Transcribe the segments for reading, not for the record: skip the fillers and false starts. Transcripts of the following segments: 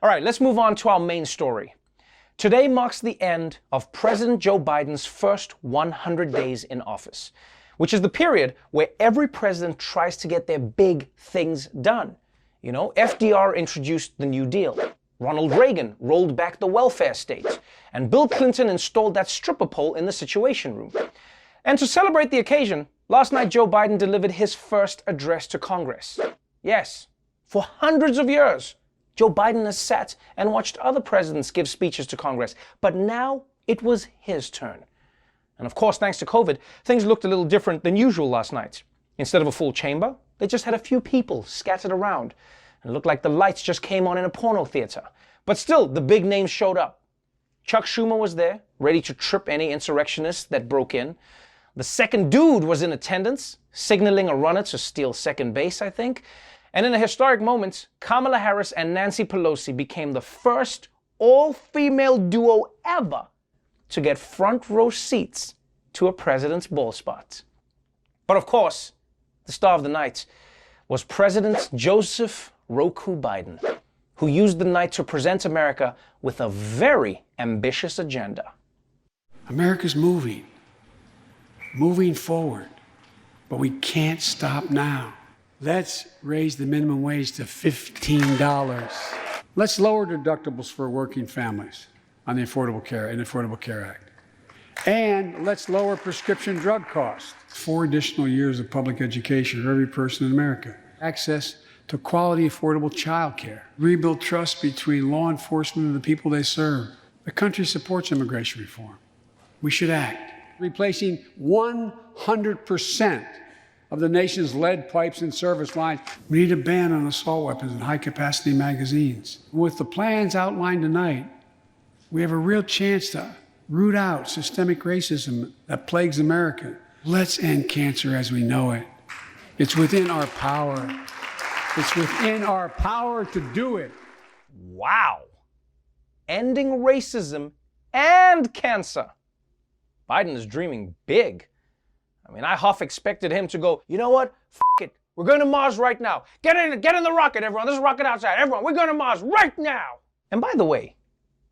All right, let's move on to our main story. Today marks the end of President Joe Biden's first 100 days in office, which is the period where every president tries to get their big things done. You know, FDR introduced the New Deal. Ronald Reagan rolled back the welfare state. And Bill Clinton installed that stripper pole in the Situation Room. And to celebrate the occasion, last night Joe Biden delivered his first address to Congress. Yes, for hundreds of years, Joe Biden has sat and watched other presidents give speeches to Congress, but now it was his turn. And of course, thanks to COVID, things looked a little different than usual last night. Instead of a full chamber, they just had a few people scattered around. It looked like the lights just came on in a porno theater. But still, the big names showed up. Chuck Schumer was there, ready to trip any insurrectionists that broke in. The second dude was in attendance, signaling a runner to steal second base, I think. And in a historic moment, Kamala Harris and Nancy Pelosi became the first all-female duo ever to get front row seats to a president's ball spot. But of course, the star of the night was President Joseph Roku Biden, who used the night to present America with a very ambitious agenda. America's moving forward, but we can't stop now. Let's raise the minimum wage to $15. Let's lower deductibles for working families on the Affordable Care Act. And let's lower prescription drug costs. 4 additional years of public education for every person in America. Access to quality, affordable child care. Rebuild trust between law enforcement and the people they serve. The country supports immigration reform. We should act. Replacing 100% of the nation's lead pipes and service lines. We need a ban on assault weapons and high-capacity magazines. With the plans outlined tonight, we have a real chance to root out systemic racism that plagues America. Let's end cancer as we know it. It's within our power. It's within our power to do it. Wow. Ending racism and cancer. Biden is dreaming big. I mean, I half expected him to go, you know what? F it. We're going to Mars right now. Get in the rocket, everyone. There's a rocket outside. Everyone, we're going to Mars right now. And by the way,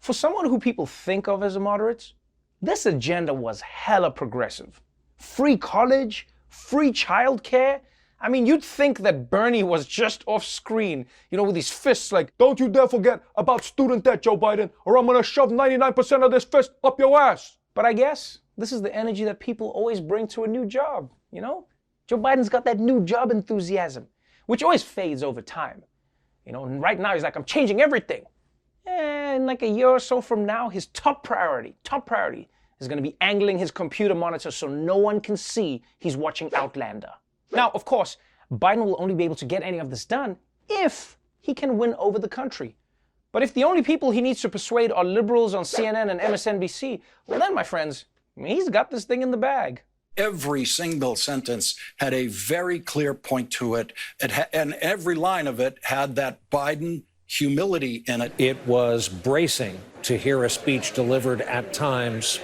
for someone who people think of as a moderate, this agenda was hella progressive. Free college, free childcare. I mean, you'd think that Bernie was just off screen, you know, with his fists like, don't you dare forget about student debt, Joe Biden, or I'm going to shove 99% of this fist up your ass. But I guess this is the energy that people always bring to a new job, you know? Joe Biden's got that new job enthusiasm, which always fades over time. You know, and right now he's like, I'm changing everything. And like a year or so from now, his top priority is going to be angling his computer monitor so no one can see he's watching Outlander. Now, of course, Biden will only be able to get any of this done if he can win over the country. But if the only people he needs to persuade are liberals on CNN and MSNBC, well then, my friends, he's got this thing in the bag. Every single sentence had a very clear point to it, and every line of it had that Biden humility in it. It was bracing to hear a speech delivered at times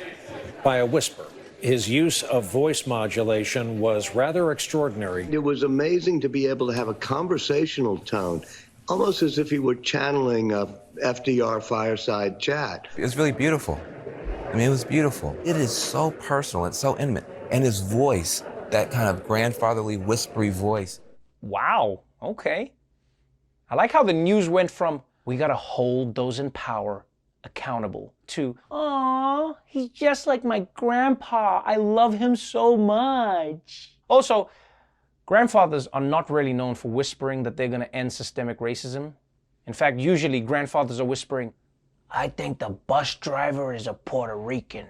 by a whisper. His use of voice modulation was rather extraordinary. It was amazing to be able to have a conversational tone, almost as if he were channeling a FDR fireside chat. It was really beautiful. I mean, it was beautiful. It is so personal and so intimate. And his voice, that kind of grandfatherly, whispery voice. Wow, okay. I like how the news went from, we gotta hold those in power accountable, to, aw, he's just like my grandpa. I love him so much. Also, grandfathers are not really known for whispering that they're gonna end systemic racism. In fact, usually grandfathers are whispering, I think the bus driver is a Puerto Rican.